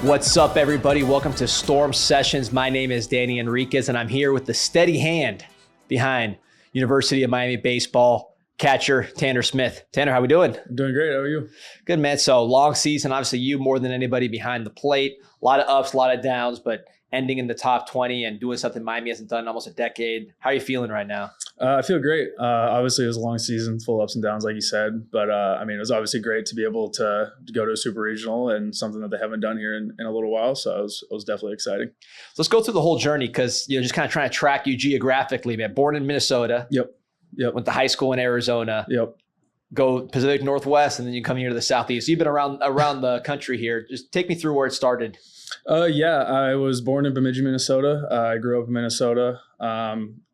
What's up, everybody? Welcome to Storm Sessions. My name is Danny Enriquez, and I'm here with the steady hand behind University of Miami baseball catcher Tanner Smith. Tanner, how we doing? Doing great. How are you? Good, man. So long season, obviously you more than anybody behind the plate. A lot of ups, a lot of downs, but ending in the top 20 and doing something Miami hasn't done in almost a decade. How are you feeling right now? I feel great. Obviously, it was a long season, full ups and downs, like you said. But, it was obviously great to be able to go to a super regional and something that they haven't done here in a little while. So it was definitely exciting. Let's go through the whole journey because, just kind of trying to track you geographically, man. Born in Minnesota. Yep. Went to high school in Arizona. Yep. Go Pacific Northwest, and then you come here to the Southeast. You've been around the country here. Just take me through where it started. I was born in Bemidji, Minnesota. I grew up in Minnesota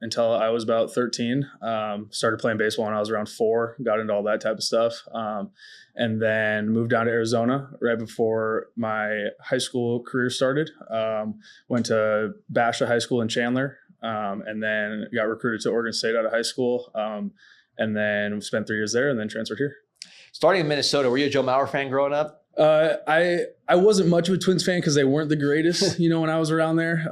until I was about 13. Started playing baseball when I was around 4. Got into all that type of stuff. And then moved down to Arizona right before my high school career started. Went to Basha High School in Chandler, and then got recruited to Oregon State out of high school. And then spent 3 years there and then transferred here. Starting in Minnesota, were you a Joe Mauer fan growing up? I wasn't much of a Twins fan because they weren't the greatest, when I was around there.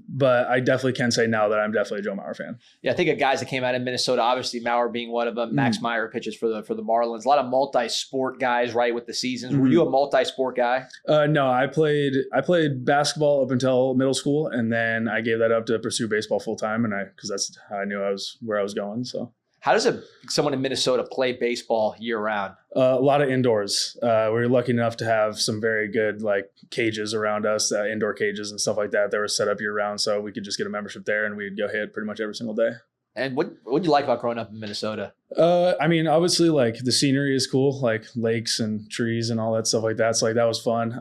But I definitely can say now that I'm definitely a Joe Mauer fan. Yeah, I think of guys that came out of Minnesota, obviously Mauer being one of them. Max Meyer pitches for the Marlins. A lot of multi-sport guys, right, with the seasons. Were you a multi-sport guy? No, I played basketball up until middle school, and then I gave that up to pursue baseball full time, because that's how I knew where I was going. So. How does someone in Minnesota play baseball year round? A lot of indoors. We were lucky enough to have some very good cages around us, indoor cages and stuff like that. They were set up year round, so we could just get a membership there and we'd go hit pretty much every single day. And what do you like about growing up in Minnesota? Obviously the scenery is cool, like lakes and trees and all that stuff like that. So that was fun.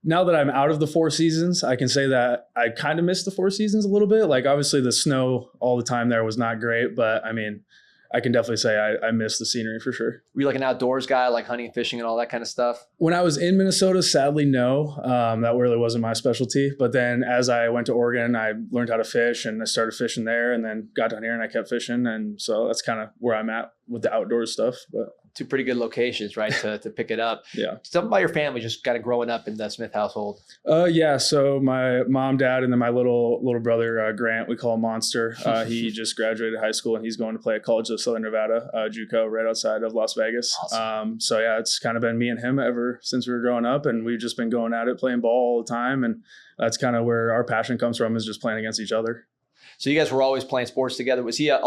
Now that I'm out of the Four Seasons, I can say that I kind of miss the Four Seasons a little bit. Obviously the snow all the time there was not great, but I can definitely say I miss the scenery for sure. Were you an outdoors guy, like hunting and fishing and all that kind of stuff? When I was in Minnesota, sadly, no. That really wasn't my specialty. But then as I went to Oregon, I learned how to fish and I started fishing there and then got down here and I kept fishing. And so that's kind of where I'm at with the outdoor stuff. But two pretty good locations, right, to pick it up. Yeah. Tell me about your family, just kind of growing up in the Smith household. So my mom, dad, and then my little brother, Grant, we call him Monster. He just graduated high school and he's going to play at College of Southern Nevada, JUCO, right outside of Las Vegas. Awesome. It's kind of been me and him ever since we were growing up, and we've just been going at it, playing ball all the time. And that's kind of where our passion comes from, is just playing against each other. So you guys were always playing sports together. Was he a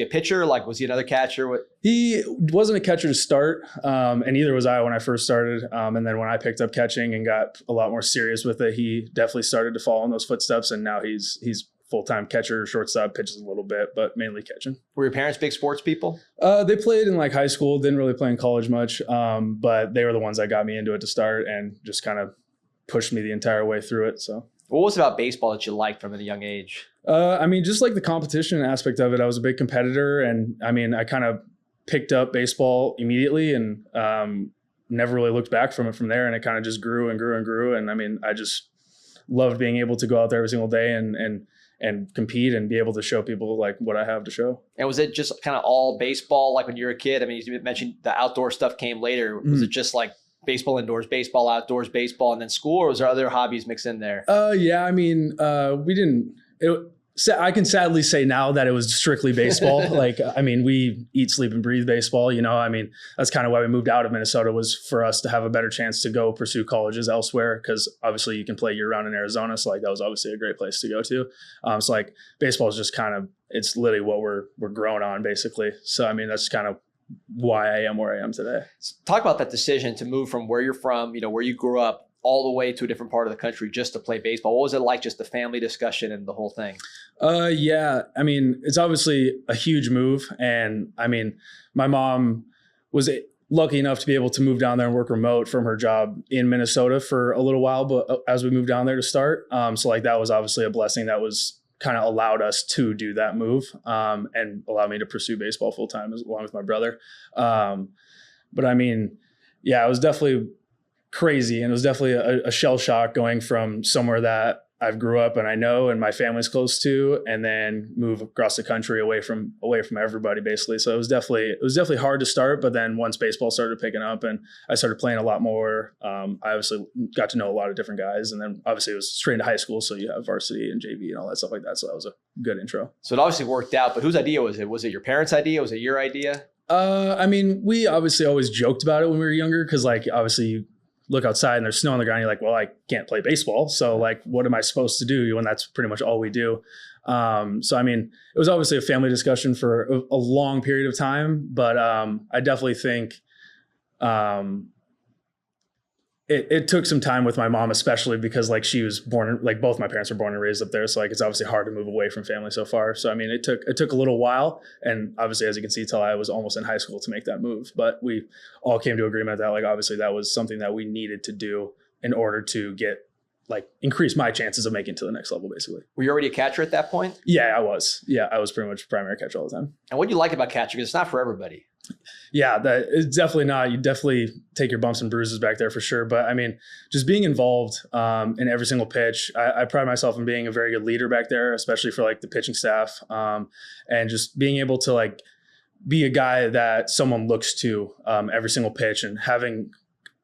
pitcher? Was he another catcher? He wasn't a catcher to start, and neither was I when I first started. And then when I picked up catching and got a lot more serious with it, he definitely started to follow in those footsteps. And now he's full-time catcher, shortstop, pitches a little bit, but mainly catching. Were your parents big sports people? They played in high school, didn't really play in college much, but they were the ones that got me into it to start and just kind of pushed me the entire way through it. So. What was it about baseball that you liked from a young age? Just the competition aspect of it. I was a big competitor, and I kind of picked up baseball immediately and never really looked back from it from there. And it kind of just grew and grew and grew. And I just loved being able to go out there every single day and compete and be able to show people what I have to show. And was it just kind of all baseball when you were a kid? You mentioned the outdoor stuff came later. Was it just baseball indoors, baseball outdoors, baseball, and then school, or was there other hobbies mixed in there? We didn't. I can sadly say now that it was strictly baseball. We eat, sleep, and breathe baseball. That's kind of why we moved out of Minnesota, was for us to have a better chance to go pursue colleges elsewhere, because obviously you can play year round in Arizona. So that was obviously a great place to go to. Baseball is just it's literally what we're growing on, basically. So that's kind of why I am where I am today. Talk about that decision to move from where you're from, where you grew up, all the way to a different part of the country just to play baseball. What was it like, just the family discussion and the whole thing? It's obviously a huge move. And my mom was lucky enough to be able to move down there and work remote from her job in Minnesota for a little while, but as we moved down there to start. That was obviously a blessing that was kind of allowed us to do that move and allowed me to pursue baseball full time along with my brother. It was definitely crazy, and it was definitely a shell shock going from somewhere that I've grew up and I know and my family's close to, and then move across the country away from everybody basically. So it was definitely hard to start, but then once baseball started picking up and I started playing a lot more, I obviously got to know a lot of different guys, and then obviously it was straight into high school, so you have varsity and JV and all that stuff like that. So that was a good intro. So it obviously worked out, but whose idea was it? Was it your parents' idea? Was it your idea? I mean, we obviously always joked about it when we were younger, because like obviously you look outside and there's snow on the ground. You're like, well, I can't play baseball. So like, what am I supposed to do when that's pretty much all we do? So, I mean, it was obviously a family discussion for a long period of time, but I definitely think it took some time with my mom, especially because like she was born, like both my parents were born and raised up there. So like, it's obviously hard to move away from family so far. So, I mean, it took a little while, and obviously, as you can see, till I was almost in high school to make that move, but we all came to agreement that like, obviously that was something that we needed to do in order to increase my chances of making it to the next level, basically. Were you already a catcher at that point? Yeah, I was. Yeah, I was pretty much primary catcher all the time. And what do you like about catching? Because it's not for everybody. Yeah, it's definitely not. You definitely take your bumps and bruises back there for sure. But I mean, just being involved in every single pitch, I pride myself in being a very good leader back there, especially for like the pitching staff, and just being able to like be a guy that someone looks to every single pitch, and having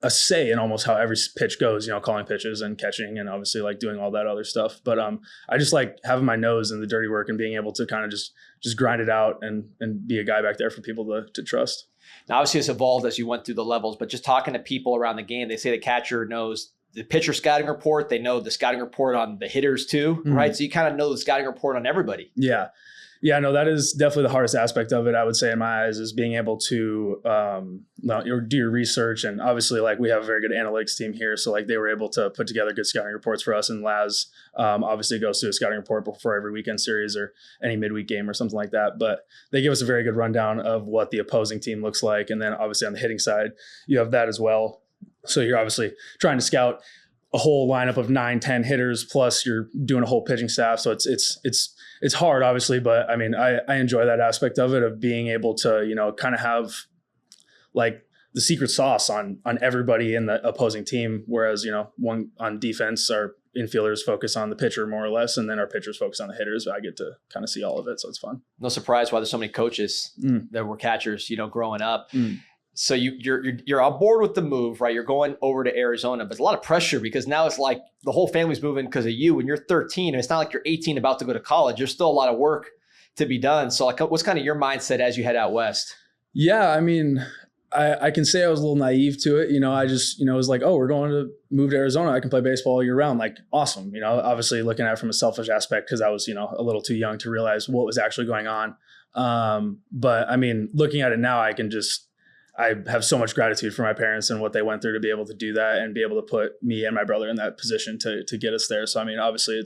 a say in almost how every pitch goes, calling pitches and catching and obviously like doing all that other stuff. But I just like having my nose in the dirty work and being able to kind of just grind it out and be a guy back there for people to trust. Now, obviously it's evolved as you went through the levels, but just talking to people around the game, they say the catcher knows the pitcher scouting report. They know the scouting report on the hitters too, right? So you kind of know the scouting report on everybody. Yeah. Yeah, no, that is definitely the hardest aspect of it, I would say, in my eyes, is being able to do your research. And obviously, like, we have a very good analytics team here. So, like, they were able to put together good scouting reports for us. And Laz obviously goes through a scouting report before every weekend series or any midweek game or something like that. But they give us a very good rundown of what the opposing team looks like. And then, obviously, on the hitting side, you have that as well. So, you're obviously trying to scout a whole lineup of 9-10 hitters, plus you're doing a whole pitching staff. So it's hard, obviously, but I mean, I enjoy that aspect of it, of being able to, kind of have like the secret sauce on everybody in the opposing team. Whereas, one on defense, our infielders focus on the pitcher more or less, and then our pitchers focus on the hitters. I get to kind of see all of it. So it's fun. No surprise why there's so many coaches that were catchers, growing up. So you're on board with the move, right? You're going over to Arizona, but it's a lot of pressure because now it's like the whole family's moving because of you, and you're 13, and it's not like you're 18 about to go to college. There's still a lot of work to be done. So like, what's kind of your mindset as you head out west? Yeah, I mean, I can say I was a little naive to it. I just, was like, oh, we're going to move to Arizona. I can play baseball all year round. Like, awesome. Obviously looking at it from a selfish aspect because I was, a little too young to realize what was actually going on. But I mean, looking at it now, I have so much gratitude for my parents and what they went through to be able to do that and be able to put me and my brother in that position to get us there. So, I mean, obviously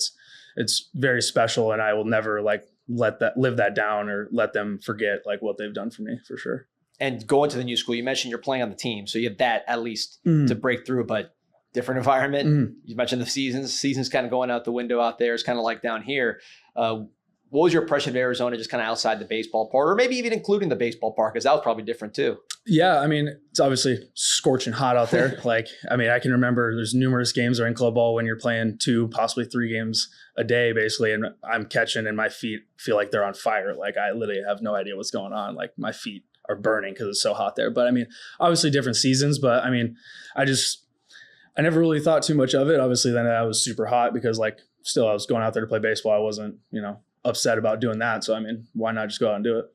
it's very special, and I will never like live that down or let them forget like what they've done for me, for sure. And going to the new school, you mentioned you're playing on the team. So you have that at least to break through, but different environment. You mentioned the seasons kind of going out the window out there. It's kind of like down here. What was your impression of Arizona just kind of outside the baseball park, or maybe even including the baseball park? Because that was probably different too. Yeah, I mean, it's obviously scorching hot out there. Like, I mean, I can remember there's numerous games during club ball when you're playing 2, possibly 3 games a day, basically, and I'm catching and my feet feel like they're on fire. Like, I literally have no idea what's going on. Like, my feet are burning because it's so hot there. But I mean, obviously different seasons, but I mean, I never really thought too much of it. Obviously, then I was super hot because like still I was going out there to play baseball. I wasn't, upset about doing that. So, I mean, why not just go out and do it?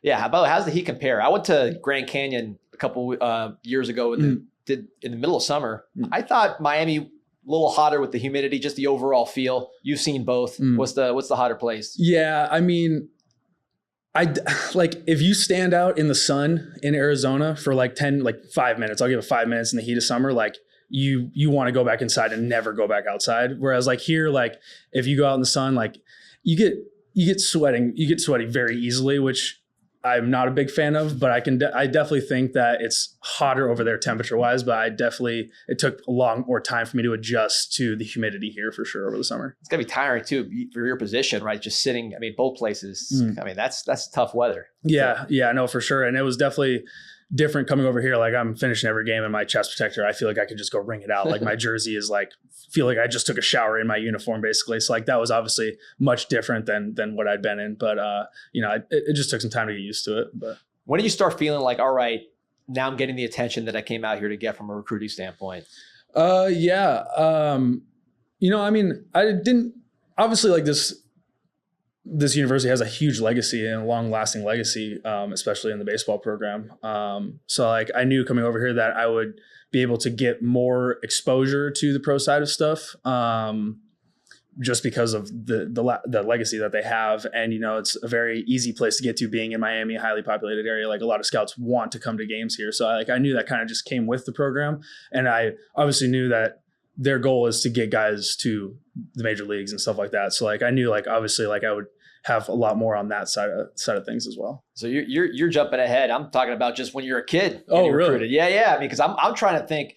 Yeah. How's the heat compare? I went to Grand Canyon a couple years ago in the middle of summer. I thought Miami a little hotter with the humidity, just the overall feel. You've seen both. What's the hotter place? Yeah. I mean, if you stand out in the sun in Arizona for like 5 minutes, I'll give it 5 minutes in the heat of summer. Like, you want to go back inside and never go back outside. Whereas like here, like if you go out in the sun, like you get sweaty very easily, which I'm not a big fan of, but I definitely think that it's hotter over there temperature wise, but it took a long more time for me to adjust to the humidity here for sure over the summer. It's gonna be tiring too for your position, right? Just sitting, I mean, both places. I mean, that's tough weather. Yeah, no, for sure. And it was definitely different coming over here. Like I'm finishing every game in my chest protector. I feel like I could just go wring it out. Like my jersey is like, feel like I just took a shower in my uniform basically. So like that was obviously much different than what I'd been in. But it just took some time to get used to it. But when did you start feeling like, all right, now I'm getting the attention that I came out here to get from a recruiting standpoint? I didn't obviously like this university has a huge legacy and a long lasting legacy, especially in the baseball program. So like I knew coming over here that I would be able to get more exposure to the pro side of stuff. Just because of the legacy that they have. And, it's a very easy place to get to being in Miami, a highly populated area. Like a lot of scouts want to come to games here. So I knew that kind of just came with the program. And I obviously knew that their goal is to get guys to the major leagues and stuff like that. So like, I knew like, obviously like I would have a lot more on that side of things as well. So you're jumping ahead. I'm talking about just when you're a kid. Oh, really? Yeah. I mean, cause I'm trying to think,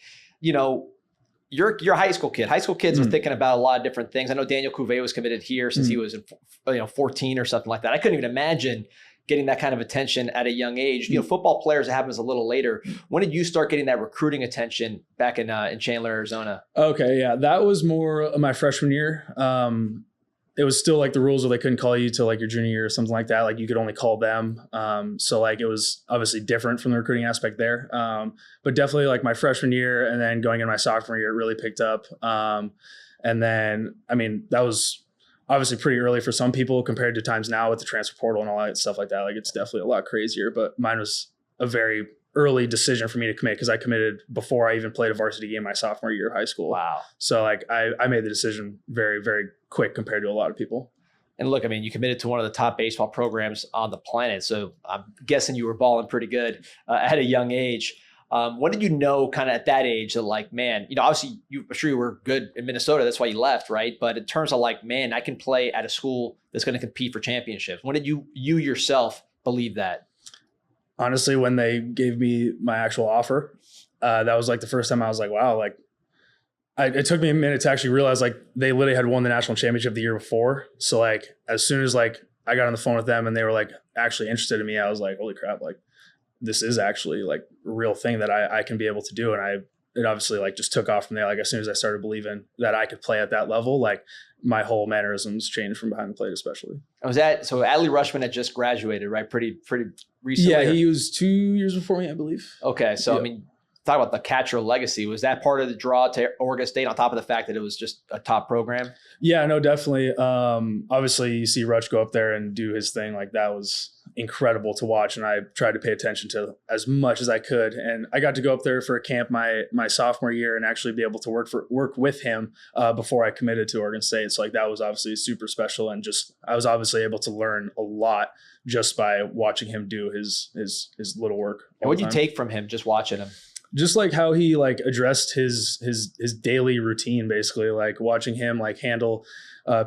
you're a high school kid. High school kids are thinking about a lot of different things. I know Daniel Cuvée was committed here since he was 14 or something like that. I couldn't even imagine getting that kind of attention at a young age. Football players, it happens a little later. When did you start getting that recruiting attention back in Chandler, Arizona? Okay, yeah, that was more my freshman year. It was still like the rules where they couldn't call you till like your junior year or something like that. Like you could only call them. So like it was obviously different from the recruiting aspect there. But definitely like my freshman year and then going in my sophomore year, it really picked up. And then, I mean, that was obviously pretty early for some people compared to times now with the transfer portal and all that stuff like that. Like it's definitely a lot crazier, but mine was a very early decision for me to commit because I committed before I even played a varsity game my sophomore year of high school. Wow. So like I made the decision very, very quick compared to a lot of people. And look, I mean, you committed to one of the top baseball programs on the planet. So I'm guessing you were balling pretty good at a young age. When did you know kind of at that age that like, man, obviously I'm sure you were good in Minnesota. That's why you left, right? But in terms of like, man, I can play at a school that's going to compete for championships. When did you yourself believe that? Honestly, when they gave me my actual offer, that was like the first time I was like, wow, like it took me a minute to actually realize like they literally had won the national championship the year before. So like, as soon as like I got on the phone with them and they were like actually interested in me, I was like, holy crap, like this is actually like a real thing that I can be able to do. And it obviously like just took off from there. Like as soon as I started believing that I could play at that level, like my whole mannerisms changed from behind the plate, especially. So Adley Rutschman had just graduated, right? Pretty recently. Yeah, he was 2 years before me, I believe. Okay, so yeah. I mean, talk about the catcher legacy. Was that part of the draw to Oregon State on top of the fact that it was just a top program? Yeah, no, definitely. Obviously, you see Rutsch go up there and do his thing. Like that was incredible to watch, and I tried to pay attention to as much as I could. And I got to go up there for a camp my sophomore year and actually be able to work with him before I committed to Oregon State. So like that was obviously super special, and just I was obviously able to learn a lot just by watching him do his little work. And what did you take from him just watching him? Just like how he like addressed his daily routine, basically like watching him like handle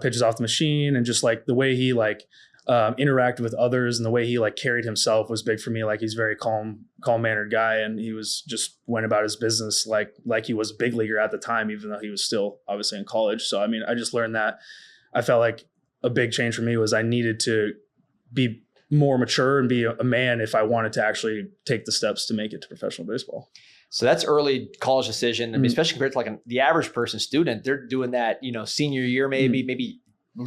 pitches off the machine and just like the way he like interacted with others and the way he like carried himself was big for me. Like he's a very calm mannered guy, and he was just went about his business like he was a big leaguer at the time, even though he was still obviously in college. So I mean, I just learned that I felt like a big change for me was I needed to be more mature and be a man if I wanted to actually take the steps to make it to professional baseball. So that's early college decision. I mean, especially compared to like the average person student, they're doing that, senior year, maybe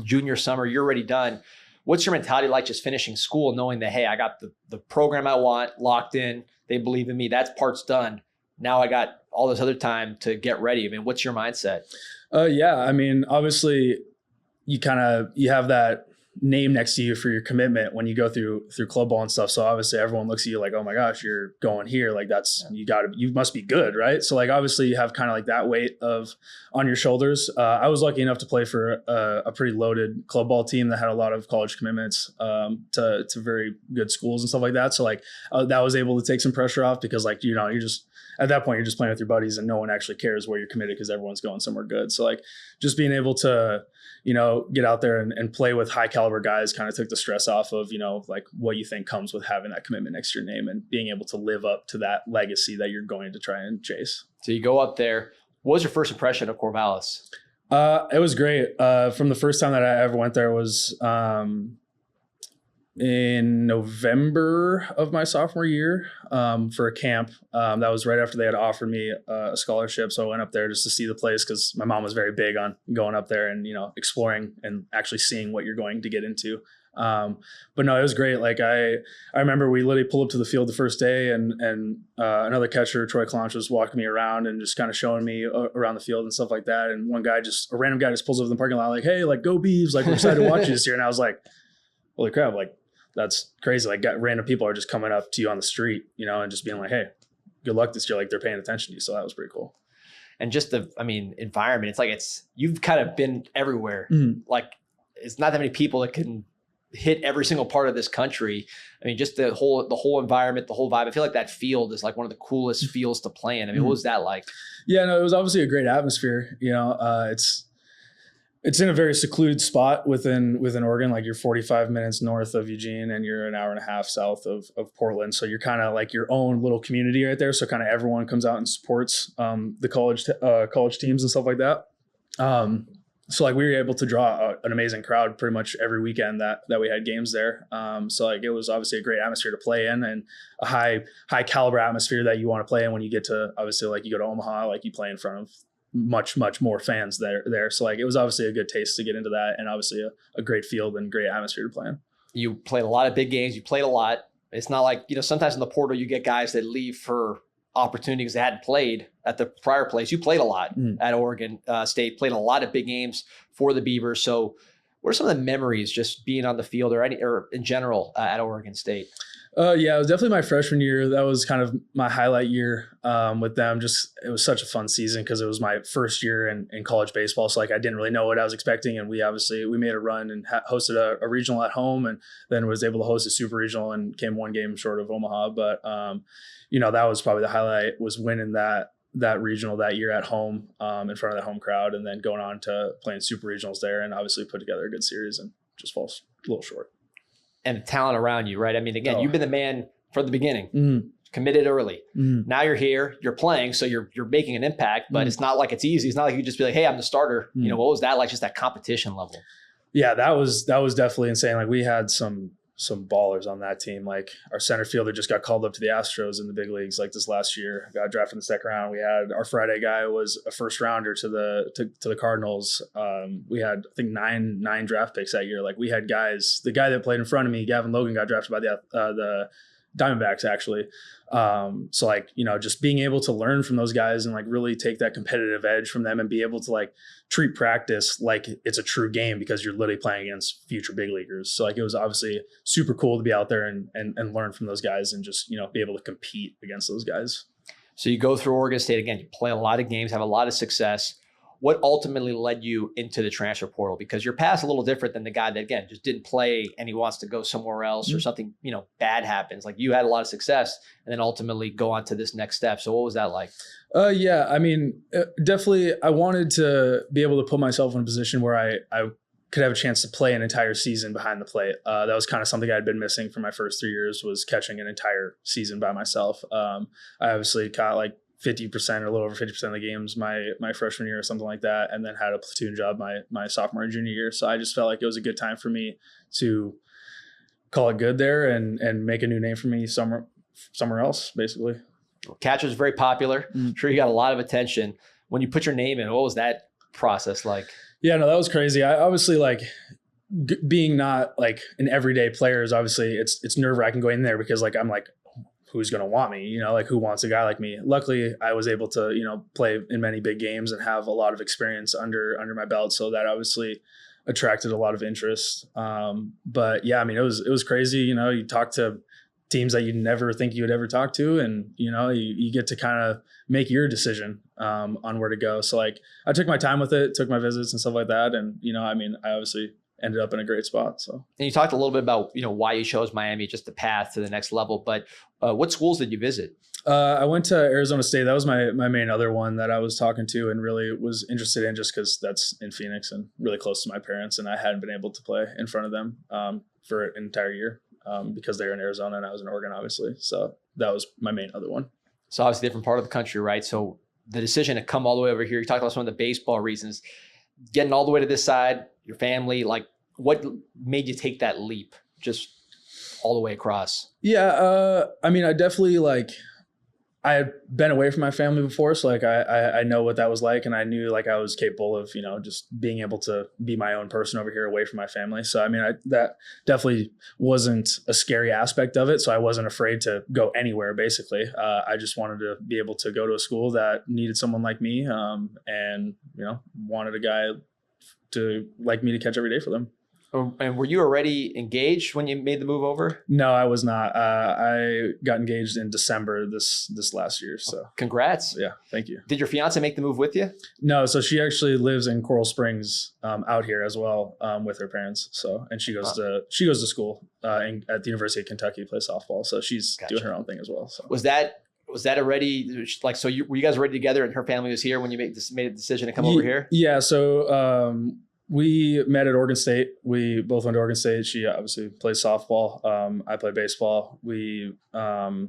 junior summer, you're already done. What's your mentality like just finishing school, knowing that, hey, I got the program I want locked in. They believe in me. That part's done. Now I got all this other time to get ready. I mean, what's your mindset? Yeah. I mean, obviously you have that name next to you for your commitment when you go through club ball and stuff. So obviously everyone looks at you like, oh my gosh, you're going here. Like you must be good. Right. So like, obviously you have kind of like that weight on your shoulders. I was lucky enough to play for a pretty loaded club ball team that had a lot of college commitments to very good schools and stuff like that. So like that was able to take some pressure off because like, you're just, at that point, you're just playing with your buddies and no one actually cares where you're committed because everyone's going somewhere good. So like just being able to, get out there and play with high caliber guys kind of took the stress off of, like what you think comes with having that commitment next to your name and being able to live up to that legacy that you're going to try and chase. So you go up there. What was your first impression of Corvallis? It was great. From the first time that I ever went there was, in November of my sophomore year for a camp. That was right after they had offered me a scholarship. So I went up there just to see the place because my mom was very big on going up there and, exploring and actually seeing what you're going to get into. But no, it was great. Like I remember we literally pulled up to the field the first day and another catcher, Troy Clonch, was walking me around and just kind of showing me around the field and stuff like that. And a random guy just pulls over in the parking lot like, hey, like go Beavs. Like we're excited to watch you this year. And I was like, holy crap. Like that's crazy. Like random people are just coming up to you on the street, and just being like, hey, good luck this year. Like they're paying attention to you. So that was pretty cool. And just environment. It's like you've kind of been everywhere. Mm-hmm. Like it's not that many people that can hit every single part of this country. I mean, just the whole environment, the whole vibe. I feel like that field is like one of the coolest fields to play in. I mean, what was that like? Yeah, no, it was obviously a great atmosphere. It's in a very secluded spot within Oregon. Like you're 45 minutes north of Eugene and you're an hour and a half south of Portland. So you're kind of like your own little community right there. So kind of everyone comes out and supports the college teams and stuff like that. So like we were able to draw an amazing crowd pretty much every weekend that we had games there. So like it was obviously a great atmosphere to play in and a high caliber atmosphere that you want to play in when you get to, obviously, like you go to Omaha, like you play in front of much more fans there. So like it was obviously a good taste to get into that and obviously a great field and great atmosphere to play in. You played a lot of big games. You played a lot. It's not like, sometimes in the portal you get guys that leave for opportunities they hadn't played at the prior place. You played a lot at Oregon State, played a lot of big games for the Beavers. So what are some of the memories just being on the field or in general at Oregon State? Yeah, it was definitely my freshman year. That was kind of my highlight year with them. It was such a fun season because it was my first year in college baseball. So like I didn't really know what I was expecting. And we made a run and hosted a regional at home and then was able to host a super regional and came one game short of Omaha. But, that was probably the highlight, was winning that regional that year at home in front of the home crowd and then going on to playing super regionals there and obviously put together a good series and just falls a little short. And the talent around you, right? I mean, again, you've been the man from the beginning, committed early. Now you're here, you're playing, so you're making an impact, but it's not like it's easy. It's not like you just be like, hey, I'm the starter. What was that like, just that competition level? Yeah, that was definitely insane. Like we had some ballers on that team. Like our center fielder just got called up to the Astros in the big leagues like this last year, got drafted in the second round. We had our Friday guy was a first rounder to the Cardinals. We had, I think, nine draft picks that year. Like we had guys, the guy that played in front of me, Gavin Logan, got drafted by the Diamondbacks actually. So like, just being able to learn from those guys and like really take that competitive edge from them and be able to like treat practice like it's a true game because you're literally playing against future big leaguers. So like, it was obviously super cool to be out there and learn from those guys and just, be able to compete against those guys. So you go through Oregon State again, you play a lot of games, have a lot of success. What ultimately led you into the transfer portal? Because your past a little different than the guy that, again, just didn't play and he wants to go somewhere else or something, bad happens. Like you had a lot of success and then ultimately go on to this next step. So what was that like? Yeah, I mean, definitely I wanted to be able to put myself in a position where I could have a chance to play an entire season behind the plate. That was kind of something I'd been missing for my first 3 years, was catching an entire season by myself. I obviously caught like 50% or a little over 50% of the games my freshman year or something like that, and then had a platoon job my sophomore and junior year. So I just felt like it was a good time for me to call it good there and make a new name for me somewhere else, basically. Catcher's very popular. I'm sure you got a lot of attention. When you put your name in, what was that process like? Yeah, no, that was crazy. I obviously like being not like an everyday player is obviously it's nerve-wracking going in there because like I'm like, who's going to want me, like who wants a guy like me? Luckily I was able to, play in many big games and have a lot of experience under my belt. So that obviously attracted a lot of interest. But yeah, I mean, it was crazy. You talk to teams that you never think you would ever talk to. And, you get to kind of make your decision on where to go. So like I took my time with it, took my visits and stuff like that. And, I obviously ended up in a great spot. So, and you talked a little bit about, why you chose Miami, just the path to the next level, but what schools did you visit? I went to Arizona State. That was my main other one that I was talking to and really was interested in, just because that's in Phoenix and really close to my parents. And I hadn't been able to play in front of them for an entire year because they're in Arizona and I was in Oregon, obviously. So that was my main other one. So obviously different part of the country, right? So the decision to come all the way over here, you talked about some of the baseball reasons, getting all the way to this side, your family, like what made you take that leap? Just all the way across? Yeah. I mean, I definitely I had been away from my family before. So like, I know what that was like. And I knew like I was capable of, just being able to be my own person over here away from my family. So, I mean, that definitely wasn't a scary aspect of it. So I wasn't afraid to go anywhere, basically. I just wanted to be able to go to a school that needed someone like me, and, wanted a guy to like me to catch every day for them. And were you already engaged when you made the move over? No, I was not. I got engaged in December this last year. So congrats. Yeah, thank you. Did your fiance make the move with you? No, so she actually lives in Coral Springs, out here as well, with her parents. So, and she goes to school at the University of Kentucky, plays softball. So she's doing her own thing as well. So was that already like, so were you guys already together and her family was here when you made a decision to come over here? Yeah. So we met at Oregon State. We both went to Oregon State. She obviously plays softball. I play baseball. And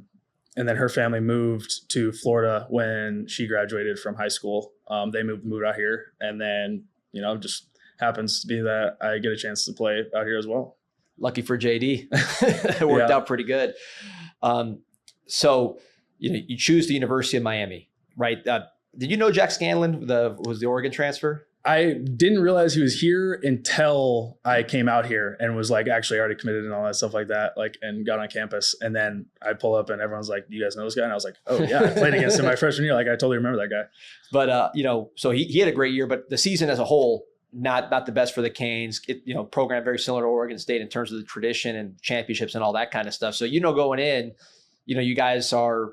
then her family moved to Florida when she graduated from high school. They moved out here, and then, just happens to be that I get a chance to play out here as well. Lucky for JD. It worked out pretty good. So, you choose the University of Miami, right? Did you know Jack Scanlon was the Oregon transfer? I didn't realize he was here until I came out here and was like actually already committed and all that stuff like that, and got on campus. And then I pull up and everyone's like, "Do you guys know this guy?" And I was like, "Oh yeah, I played against him my freshman year. Like I totally remember that guy." But so he had a great year, but the season as a whole, not the best for the Canes. Program very similar to Oregon State in terms of the tradition and championships and all that kind of stuff. So going in, you guys are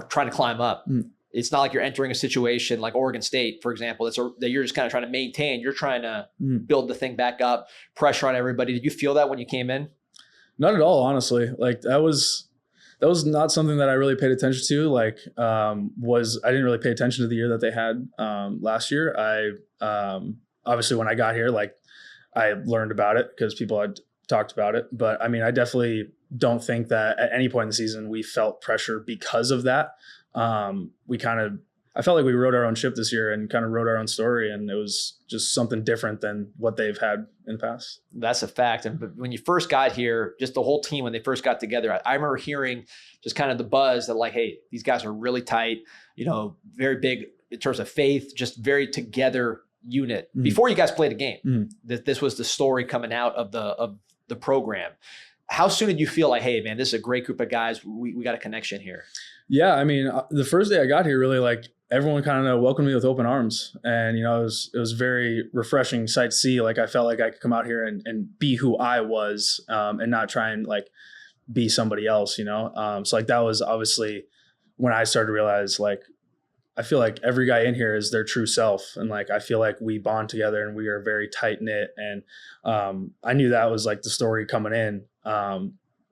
trying to climb up. It's not like you're entering a situation like Oregon State, for example, that you're just kind of trying to maintain. You're trying to build the thing back up, pressure on everybody. Did you feel that when you came in? Not at all, honestly. Like that was not something that I really paid attention to. Like, I didn't really pay attention to the year that they had last year. I obviously when I got here, like I learned about it because people had talked about it. But I mean, I definitely don't think that at any point in the season we felt pressure because of that. I felt like we wrote our own ship this year and kind of wrote our own story, and it was just something different than what they've had in the past. That's a fact. And when you first got here, just the whole team, when they first got together, I remember hearing just kind of the buzz that like, hey, these guys are really tight, very big in terms of faith, just very together unit. Before you guys played a game, that this was the story coming out of the program. How soon did you feel like, hey, man, this is a great group of guys. We got a connection here? Yeah, I mean, the first day I got here, really, like everyone kind of welcomed me with open arms, and it was very refreshing sight to see. Like I felt like I could come out here and be who I was, and not try and like be somebody else. So like that was obviously when I started to realize like I feel like every guy in here is their true self, and like I feel like we bond together and we are very tight knit. And I knew that was like the story coming in.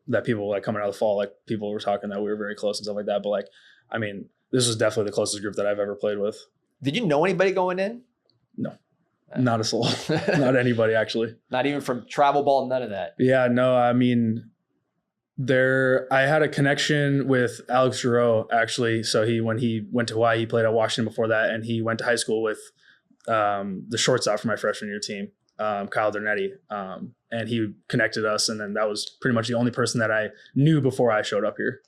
That people like coming out of the fall, like people were talking that we were very close and stuff like that. But like, I mean, this was definitely the closest group that I've ever played with. Did you know anybody going in? No, not a soul, not anybody actually. Not even from travel ball, none of that. Yeah, no, I mean, I had a connection with Alex Giroux actually. So when he went to Hawaii, he played at Washington before that, and he went to high school with the shortstop for my freshman year team, Kyle Dernetti. And he connected us. And then that was pretty much the only person that I knew before I showed up here.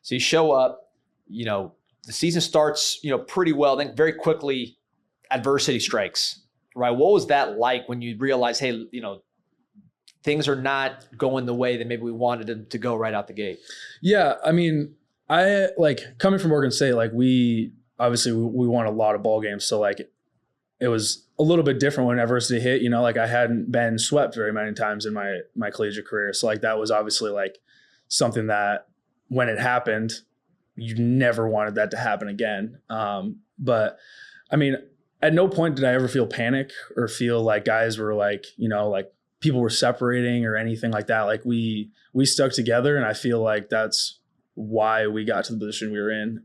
So you show up, the season starts, pretty well. Then very quickly adversity strikes, right? What was that like when you realize, hey, things are not going the way that maybe we wanted them to go right out the gate? Yeah. I mean, I like coming from Oregon State, like we won a lot of ball games. So like it was a little bit different when adversity hit, like I hadn't been swept very many times in my collegiate career. So like that was obviously like something that when it happened, you never wanted that to happen again. But I mean, at no point did I ever feel panic or feel like guys were like, like people were separating or anything like that. Like we stuck together, and I feel like that's why we got to the position we were in.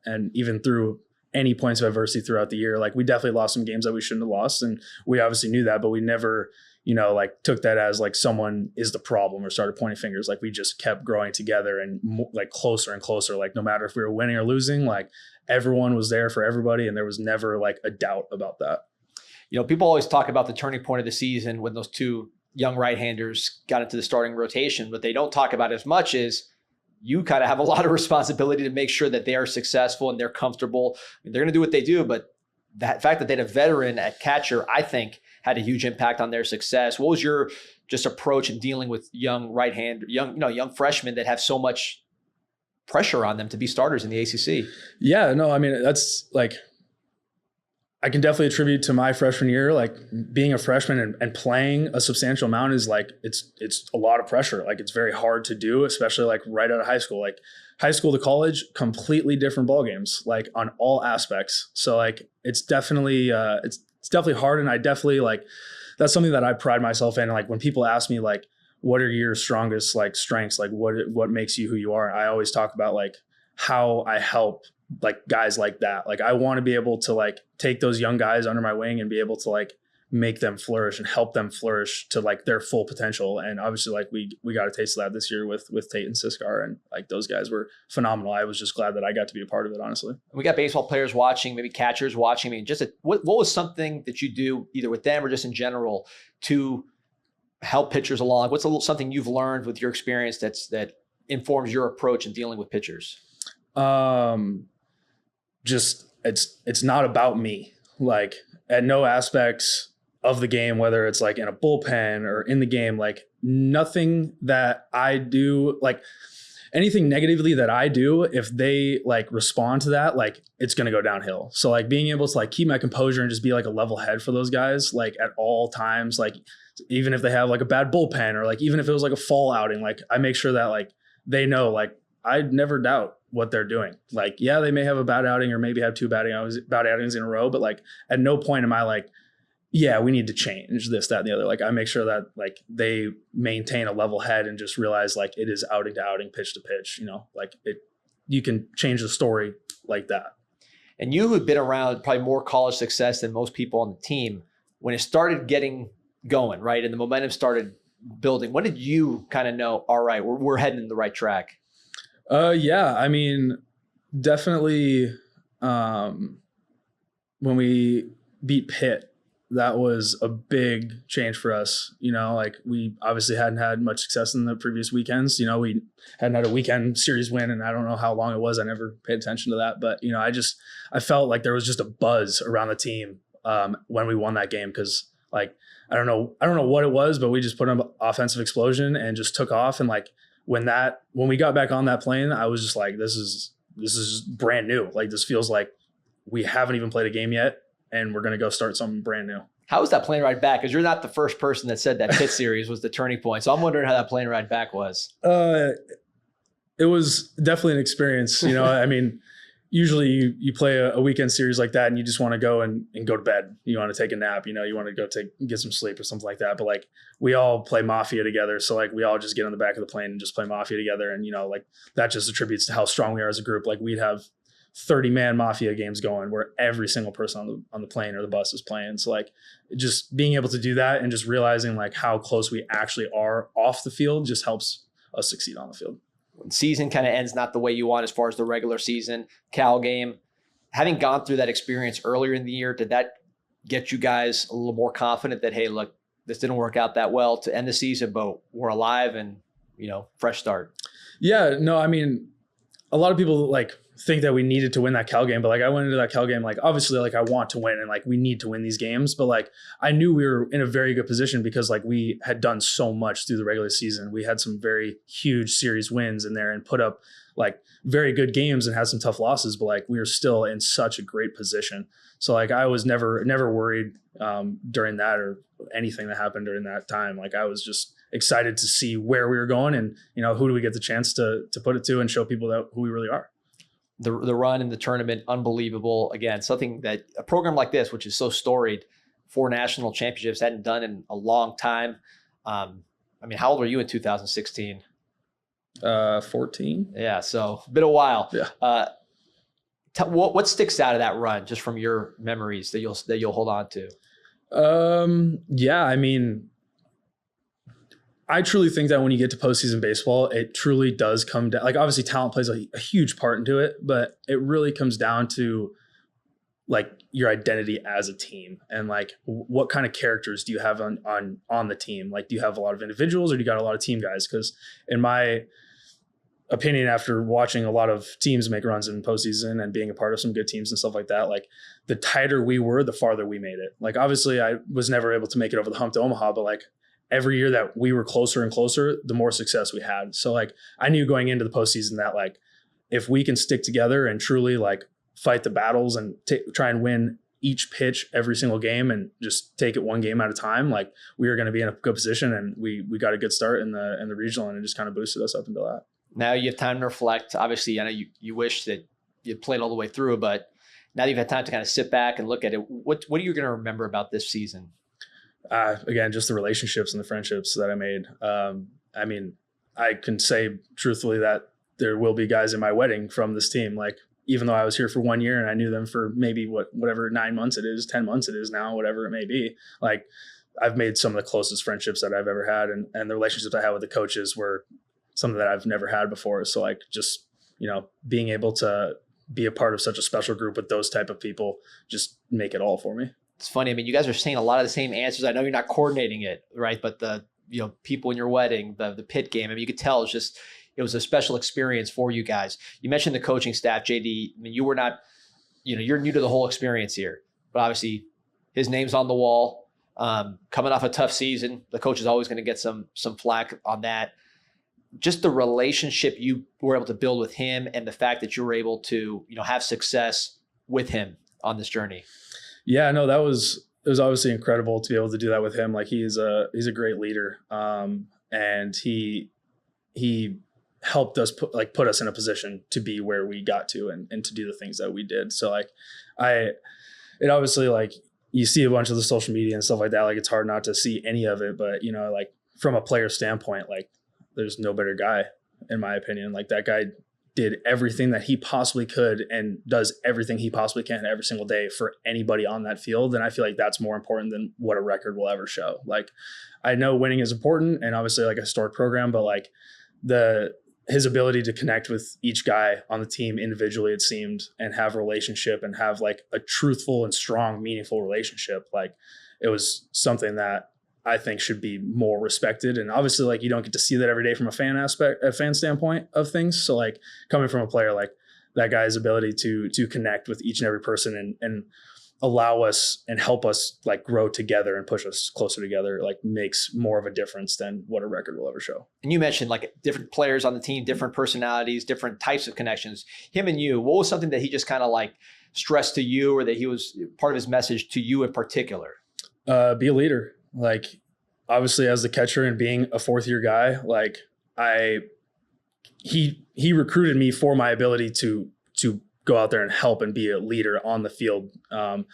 And even through any points of adversity throughout the year, like we definitely lost some games that we shouldn't have lost, and we obviously knew that, but we never like took that as like someone is the problem or started pointing fingers. Like we just kept growing together and like closer and closer. Like no matter if we were winning or losing, like everyone was there for everybody, and there was never like a doubt about that. People always talk about the turning point of the season when those two young right-handers got into the starting rotation. What they don't talk about as much is you kind of have a lot of responsibility to make sure that they are successful and they're comfortable. I mean, they're going to do what they do, but that fact that they had a veteran at catcher, I think, had a huge impact on their success. What was your just approach in dealing with young young freshmen that have so much pressure on them to be starters in the ACC? Yeah, no, I mean, that's like, I can definitely attribute to my freshman year, like being a freshman and playing a substantial amount is like, it's a lot of pressure. Like it's very hard to do, especially like right out of high school. Like high school to college, completely different ball games, like on all aspects. So like, it's definitely hard. And I definitely like, that's something that I pride myself in. Like when people ask me like, what are your strongest like strengths? Like what makes you who you are? I always talk about like how I help like guys like that. Like I want to be able to like take those young guys under my wing and be able to like make them flourish and help them flourish to like their full potential. And obviously like we got a taste of that this year with Tate and Siskar, and like those guys were phenomenal. I was just glad that I got to be a part of it, honestly. We got baseball players watching, maybe catchers watching. I mean, what was something that you do either with them or just in general to help pitchers along? What's something you've learned with your experience that informs your approach in dealing with pitchers? Just it's not about me. Like at no aspects of the game, whether it's like in a bullpen or in the game, like nothing that I do, like anything negatively that I do, if they like respond to that, like it's going to go downhill. So like being able to like keep my composure and just be like a level head for those guys, like at all times, like even if they have like a bad bullpen or like even if it was like a fall outing, like I make sure that like they know, like I'd never doubt what they're doing. Like, yeah, they may have a bad outing or maybe have two bad outings in a row, but like at no point am I like, yeah, we need to change this, that, and the other. Like I make sure that like they maintain a level head and just realize like it is outing to outing, pitch to pitch, you know, like you can change the story like that. And you who've been around probably more college success than most people on the team, when it started getting going, right, and the momentum started building, when did you kind of know, all right, we're heading in the right track? Yeah, I mean, definitely when we beat Pitt, that was a big change for us. You know, like we obviously hadn't had much success in the previous weekends. You know, we hadn't had a weekend series win, and I don't know how long it was. I never paid attention to that. But, you know, I felt like there was just a buzz around the team when we won that game because, like, I don't know what it was, but we just put an offensive explosion and just took off. And, like, when we got back on that plane, I was just like, this is brand new. Like, this feels like we haven't even played a game yet, and we're going to go start something brand new. How was that plane ride back? Because you're not the first person that said that Pitt series was the turning point. So I'm wondering how that plane ride back was. It was definitely an experience. You know, I mean, usually you play a weekend series like that and you just want to go and go to bed. You want to take a nap, you know, you want to go get some sleep or something like that. But like we all play Mafia together. So like we all just get on the back of the plane and just play Mafia together. And, you know, like that just attributes to how strong we are as a group. Like we'd have 30-man Mafia games going where every single person on the plane or the bus is playing. So like just being able to do that and just realizing like how close we actually are off the field just helps us succeed on the field. When season kind of ends not the way you want as far as the regular season, Cal game, having gone through that experience earlier in the year, did that get you guys a little more confident that, hey, look, this didn't work out that well to end the season, but we're alive and, you know, fresh start? Yeah, no, I mean, a lot of people like think that we needed to win that Cal game, but like I went into that Cal game, like obviously like I want to win and like we need to win these games, but like I knew we were in a very good position because like we had done so much through the regular season. We had some very huge series wins in there and put up like very good games and had some tough losses, but like we were still in such a great position. So like I was never worried during that or anything that happened during that time. Like I was just excited to see where we were going and, you know, who do we get the chance to put it to and show people that who we really are. The run in the tournament, unbelievable. Again, something that a program like this, which is so storied, 4 national championships, hadn't done in a long time. I mean, how old were you in 2016? 14. Yeah, so been a while. Yeah. What sticks out of that run, just from your memories that you'll hold on to? Yeah, I mean, I truly think that when you get to postseason baseball, it truly does come down. Like obviously talent plays a huge part into it, but it really comes down to like your identity as a team, and like what kind of characters do you have on the team? Like, do you have a lot of individuals or do you got a lot of team guys? Because in my opinion, after watching a lot of teams make runs in postseason and being a part of some good teams and stuff like that, like the tighter we were, the farther we made it. Like, obviously I was never able to make it over the hump to Omaha, but like every year that we were closer and closer, the more success we had. So like I knew going into the postseason that like if we can stick together and truly like fight the battles and try and win each pitch every single game and just take it one game at a time, like we were going to be in a good position. And we got a good start in the regional, and it just kind of boosted us up into that. Now you have time to reflect. Obviously, I know you wish that you played all the way through, but now that you've had time to kind of sit back and look at it, what are you going to remember about this season? Again, just the relationships and the friendships that I made. I mean, I can say truthfully that there will be guys in my wedding from this team. Like, even though I was here for 1 year and I knew them for maybe whatever 9 months it is, 10 months it is now, whatever it may be, like I've made some of the closest friendships that I've ever had. And the relationships I had with the coaches were something that I've never had before. So like, just, being able to be a part of such a special group with those type of people, just make it all for me. It's funny. I mean, you guys are saying a lot of the same answers. I know you're not coordinating it, right? But the, people in your wedding, the pit game, I mean, you could tell it was a special experience for you guys. You mentioned the coaching staff, JD. I mean, you were not, you're new to the whole experience here, but obviously his name's on the wall. Coming off a tough season, the coach is always going to get some flack on that. Just the relationship you were able to build with him and the fact that you were able to, have success with him on this journey. Yeah, no, it was obviously incredible to be able to do that with him. Like he's a great leader. And he helped us put us in a position to be where we got to and to do the things that we did. So like it obviously, like you see a bunch of the social media and stuff like that, like it's hard not to see any of it, but like from a player standpoint, like there's no better guy in my opinion. Like that guy did everything that he possibly could and does everything he possibly can every single day for anybody on that field. And I feel like that's more important than what a record will ever show. Like I know winning is important and obviously like a historic program, but like his ability to connect with each guy on the team individually, it seemed, and have a relationship and have like a truthful and strong, meaningful relationship. Like it was something that I think should be more respected. And obviously like you don't get to see that every day from a fan standpoint of things. So like coming from a player, like that guy's ability to connect with each and every person and allow us and help us like grow together and push us closer together, like makes more of a difference than what a record will ever show. And you mentioned like different players on the team, different personalities, different types of connections. Him and you, what was something that he just kind of like stressed to you or that he was part of his message to you in particular? Be a leader. Like obviously as the catcher and being a 4th year guy, like he recruited me for my ability to go out there and help and be a leader on the field. And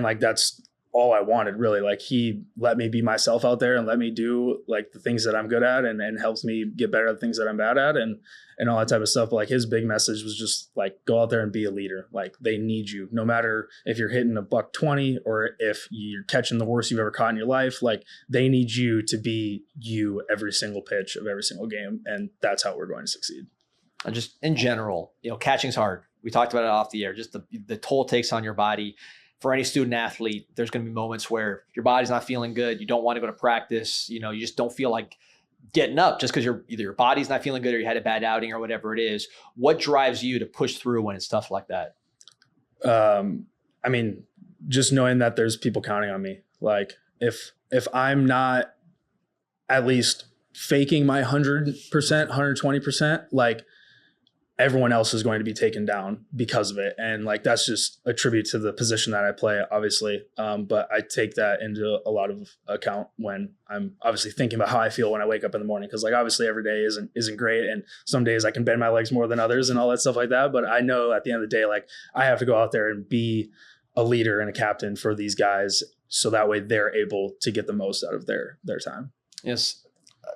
like, that's all I wanted really. Like he let me be myself out there and let me do like the things that I'm good at and helps me get better at the things that I'm bad at and all that type of stuff. But like his big message was just like, go out there and be a leader. Like they need you no matter if you're hitting a $120 or if you're catching the worst you've ever caught in your life. Like they need you to be you every single pitch of every single game. And that's how we're going to succeed. And just in general, catching's hard. We talked about it off the air, just the toll it takes on your body. For any student athlete, there's going to be moments where your body's not feeling good. You don't want to go to practice. You just don't feel like getting up just because either your body's not feeling good or you had a bad outing or whatever it is. What drives you to push through when it's tough like that? I mean, just knowing that there's people counting on me. Like if I'm not at least faking my 100%, 120%, like everyone else is going to be taken down because of it. And like, that's just a tribute to the position that I play, obviously. But I take that into a lot of account when I'm obviously thinking about how I feel when I wake up in the morning. Cause like, obviously every day isn't great. And some days I can bend my legs more than others and all that stuff like that. But I know at the end of the day, like I have to go out there and be a leader and a captain for these guys. So that way they're able to get the most out of their time. Yes.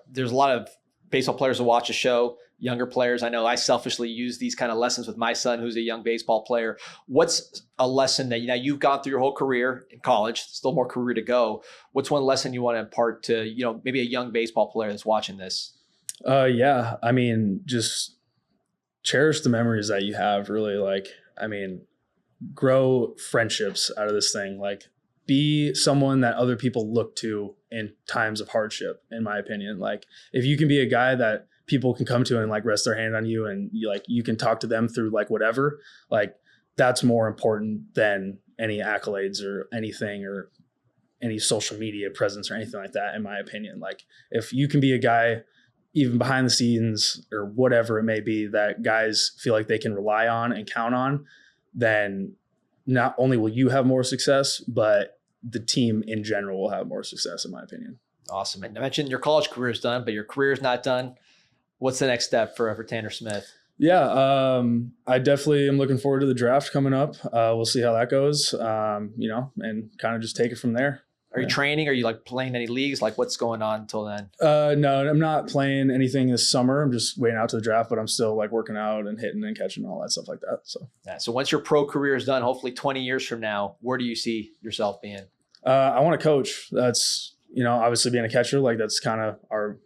There's a lot of baseball players who watch the show, younger players. I know I selfishly use these kind of lessons with my son, who's a young baseball player. What's a lesson that, you've gone through your whole career in college, still more career to go. What's one lesson you want to impart to, maybe a young baseball player that's watching this? Yeah. I mean, just cherish the memories that you have really. Like, I mean, grow friendships out of this thing. Like, be someone that other people look to in times of hardship, in my opinion. Like, if you can be a guy that people can come to and like rest their hand on you, and you can talk to them through like whatever, like that's more important than any accolades or anything, or any social media presence or anything like that, in my opinion. Like, if you can be a guy, even behind the scenes or whatever it may be, that guys feel like they can rely on and count on, then not only will you have more success, but the team in general will have more success, in my opinion. Awesome. And I mentioned your college career is done, but your career is not done. What's the next step for Tanner Smith? Yeah, I definitely am looking forward to the draft coming up. We'll see how that goes, and kind of just take it from there. Are you training? Are you like playing any leagues? Like, what's going on until then? No, I'm not playing anything this summer. I'm just waiting out to the draft, but I'm still like working out and hitting and catching and all that stuff like that. So, yeah. So once your pro career is done, hopefully 20 years from now, where do you see yourself being? I want to coach. That's, obviously being a catcher, like that's kind of our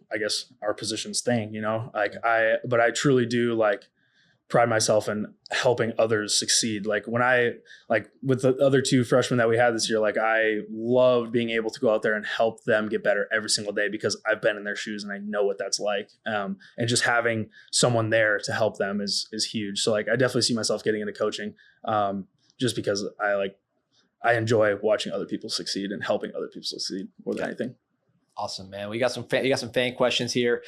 position's thing, but I truly do like pride myself in helping others succeed. Like when with the other two freshmen that we had this year, like I loved being able to go out there and help them get better every single day, because I've been in their shoes and I know what that's like. And just having someone there to help them is huge. So like, I definitely see myself getting into coaching, just because I enjoy watching other people succeed and helping other people succeed more than anything. Awesome, man. You got some fan questions here.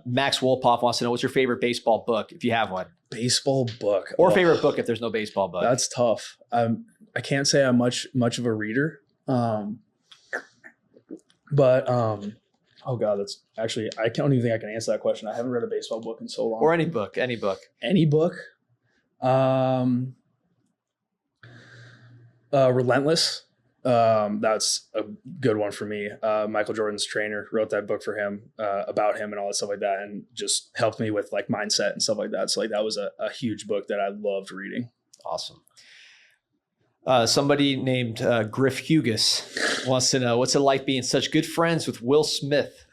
Max Wolpoff wants to know, what's your favorite baseball book, if you have one? Baseball book. Or favorite book if there's no baseball book. That's tough. I can't say I'm much of a reader. But oh God, that's actually, I don't even think I can answer that question. I haven't read a baseball book in so long. Or any book. Any book. Relentless. That's a good one for me. Michael Jordan's trainer wrote that book for him, about him and all that stuff like that, and just helped me with like mindset and stuff like that. So like that was a huge book that I loved reading. Awesome. Somebody named Griff Hughes wants to know, what's it like being such good friends with Will Smith?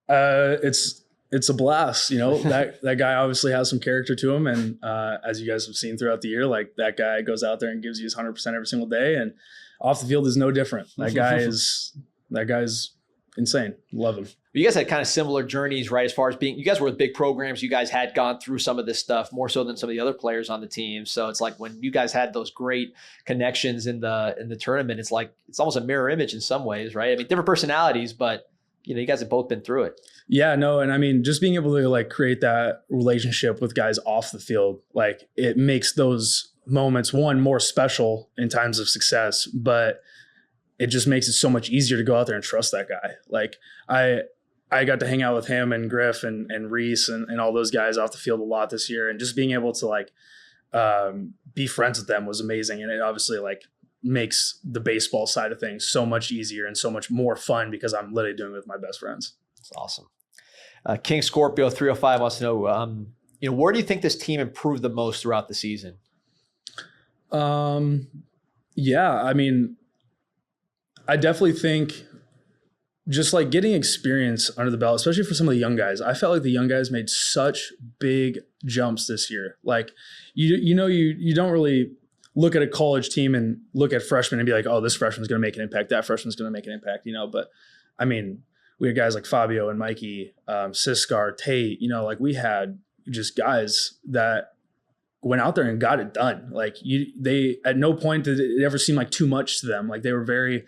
It's a blast. That guy obviously has some character to him. And as you guys have seen throughout the year, like that guy goes out there and gives you his 100% every single day. And off the field is no different. That guy's insane. Love him. You guys had kind of similar journeys, right? As far as you guys were with big programs, you guys had gone through some of this stuff more so than some of the other players on the team. So it's like when you guys had those great connections in the tournament, it's like, it's almost a mirror image in some ways, right? I mean, different personalities, but you guys have both been through it. Yeah, no. And I mean, just being able to like create that relationship with guys off the field, like it makes those moments, one, more special in times of success, but it just makes it so much easier to go out there and trust that guy. Like I got to hang out with him and Griff and Reese and all those guys off the field a lot this year. And just being able to like be friends with them was amazing. And it obviously like makes the baseball side of things so much easier and so much more fun, because I'm literally doing it with my best friends. That's awesome. King Scorpio 305 wants to know, where do you think this team improved the most throughout the season? Yeah, I mean, I definitely think just like getting experience under the belt, especially for some of the young guys. I felt like the young guys made such big jumps this year. Like, you don't really look at a college team and look at freshmen and be like, oh, this freshman's going to make an impact. That freshman's going to make an impact, But I mean, we had guys like Fabio and Mikey, Siskar, Tate, like we had just guys that went out there and got it done. Like they at no point did it ever seem like too much to them. Like they were very,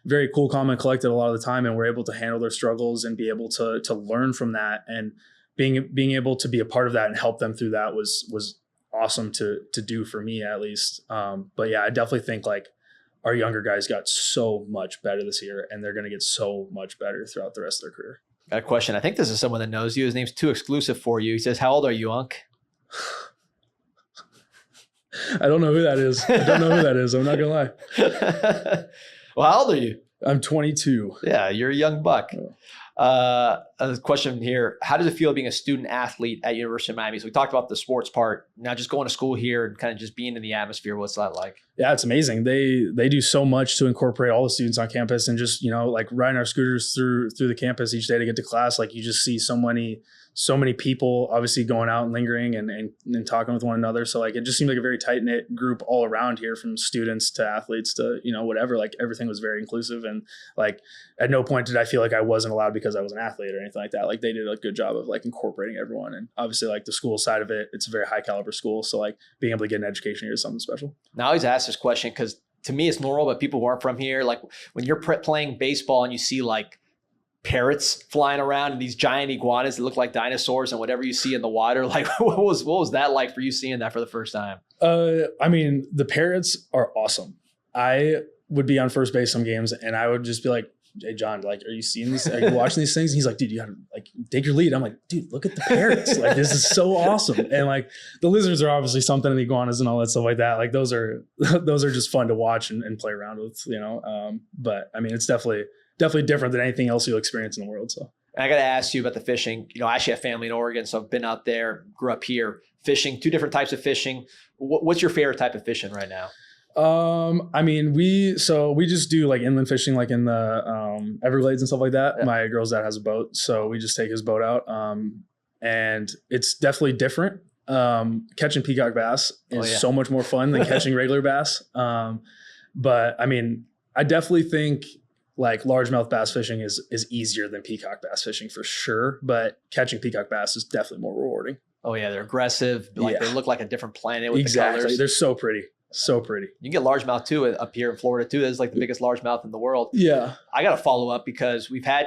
very cool, calm, and collected a lot of the time, and were able to handle their struggles and be able to learn from that, and being able to be a part of that and help them through that was awesome to do for me, at least. But yeah, I definitely think like our younger guys got so much better this year, and they're going to get so much better throughout the rest of their career. Got a question. I think this is someone that knows you. His name's too exclusive for you. He says, how old are you, Unc? I don't know who that is. I'm not going to lie. Well, how old are you? I'm 22. Yeah, you're a young buck. A question here. How does it feel being a student athlete at University of Miami? So we talked about the sports part. Now just going to school here and kind of just being in the atmosphere. What's that like? Yeah, it's amazing. They do so much to incorporate all the students on campus, and just, like riding our scooters through the campus each day to get to class. Like, you just see so many people obviously going out and lingering and talking with one another. So like, it just seemed like a very tight knit group all around here, from students to athletes to, whatever. Like, everything was very inclusive, and like at no point did I feel like I wasn't allowed because I was an athlete or anything like that. Like, they did a good job of like incorporating everyone. And obviously, like, the school side of it, it's a very high caliber school. So like, being able to get an education here is something special. Now I always ask this question because to me it's normal, but people who aren't from here, like when you're playing baseball and you see like parrots flying around and these giant iguanas that look like dinosaurs and whatever you see in the water, like what was that like for you seeing that for the first time? I mean, the parrots are awesome. I would be on first base some games and I would just be like, "Hey John, like, are you seeing these? Are you watching these things?" And he's like, "Dude, you gotta like take your lead." I'm like, "Dude, look at the parrots. Like, this is so awesome." And like, the lizards are obviously something, and the iguanas and all that stuff like that. Like, those are just fun to watch and play around with, But I mean, it's definitely different than anything else you'll experience in the world. So I got to ask you about the fishing. I actually have family in Oregon, so I've been out there, grew up here, fishing, two different types of fishing. What's your favorite type of fishing right now? I mean, we just do like inland fishing, like in the Everglades and stuff like that. Yeah. My girl's dad has a boat, so we just take his boat out. And it's definitely different. Catching peacock bass is so much more fun than catching regular bass. But I mean, I definitely think like largemouth bass fishing is easier than peacock bass fishing for sure. But catching peacock bass is definitely more rewarding. Oh yeah, they're aggressive. Like they look like a different planet with the colors. They're so pretty. So pretty. You can get largemouth too up here in Florida too. That's like the biggest largemouth in the world. Yeah. I got to follow up because we've had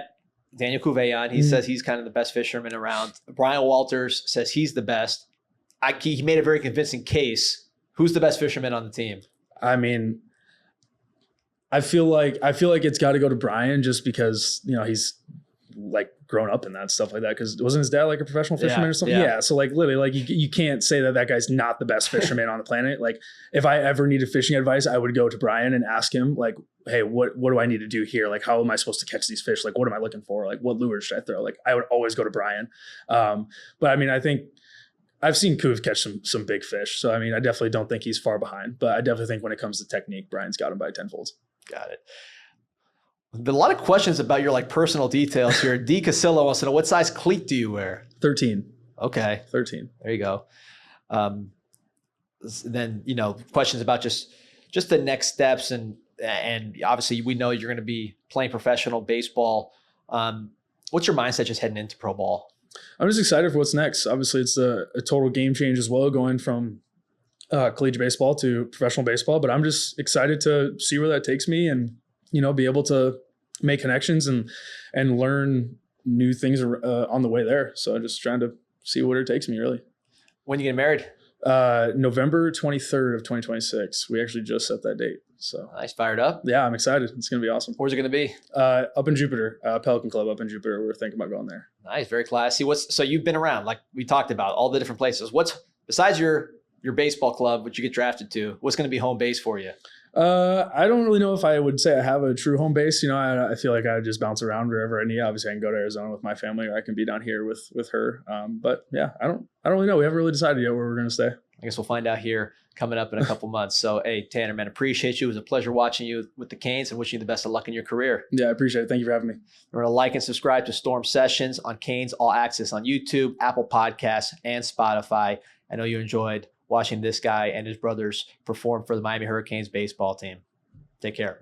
Daniel Cuvée on. He says he's kind of the best fisherman around. Brian Walters says he's the best. He made a very convincing case. Who's the best fisherman on the team? I mean, I feel like it's got to go to Brian, just because, he's like grown up in that stuff like that. Because wasn't his dad like a professional fisherman or something? Yeah. So like literally, like you can't say that guy's not the best fisherman on the planet. Like, if I ever needed fishing advice, I would go to Brian and ask him like, "Hey, what do I need to do here? Like, how am I supposed to catch these fish? Like, what am I looking for? Like, what lures should I throw?" Like, I would always go to Brian. But I mean, I think I've seen Kuv catch some big fish. So I mean, I definitely don't think he's far behind. But I definitely think when it comes to technique, Brian's got him by tenfolds. Got it. A lot of questions about your like personal details here. D. Casillo wants to know, what size cleat do you wear? 13. Okay. 13. There you go. Then, questions about just the next steps and obviously we know you're going to be playing professional baseball. What's your mindset just heading into pro ball? I'm just excited for what's next. Obviously it's a total game change as well, going from collegiate baseball to professional baseball, but I'm just excited to see where that takes me and, be able to make connections and learn new things on the way there. So I'm just trying to see where it takes me, really. When you get married? November 23rd of 2026. We actually just set that date. So nice. Fired up? Yeah, I'm excited. It's going to be awesome. Where's it going to be? Up in Jupiter, Pelican Club up in Jupiter. We're thinking about going there. Nice. Very classy. So you've been around, like we talked about, all the different places. What's, besides your baseball club, which you get drafted to, what's going to be home base for you? I don't really know if I would say I have a true home base. I feel like I just bounce around wherever I need. Obviously I can go to Arizona with my family, or I can be down here with her. But yeah, I don't really know. We haven't really decided yet where we're going to stay. I guess we'll find out here coming up in a couple months. So, hey, Tanner, man, appreciate you. It was a pleasure watching you with the Canes and wishing you the best of luck in your career. Yeah, I appreciate it. Thank you for having me. Remember to like and subscribe to Storm Sessions on Canes All Access on YouTube, Apple Podcasts, and Spotify. I know you enjoyed watching this guy and his brothers perform for the Miami Hurricanes baseball team. Take care.